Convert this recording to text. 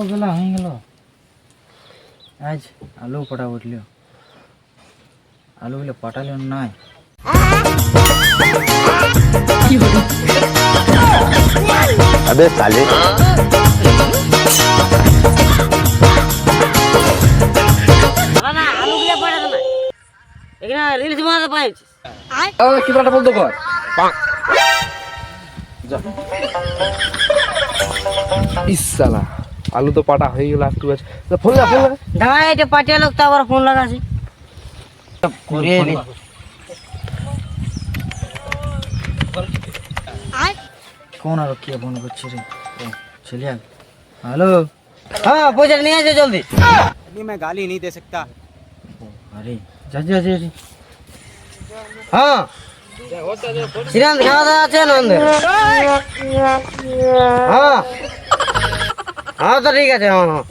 বেলা হয়ে গেল, আজ আলু পটা উঠল, আলুগুলো পটালে নাই। अबे साले আলুগুলো পটাতে না, এখানে রিলস বানাতে পারছিস। কি বলটা বলতো কর ইস সালা আলু তো পাটা হয়ে গেল, একটু আছে ফোন না ফোন না দাঁড়া, এটা পাঠিয়ে লোক তো আবার ফোন লাগাছি। কোন আর কি ফোন করছি রে? ছেলে হ্যালো, হ্যাঁ পয়সা নিয়ে আসো জলদি। अभी मैं गाली नहीं दे सकता। আরে যা যা যা যা। হ্যাঁ শ্রীরাম খাওয়া দাওয়া আছে নন্দের? হ্যাঁ হ্যাঁ তো ঠিক আছে, হ্যাঁ হ্যাঁ।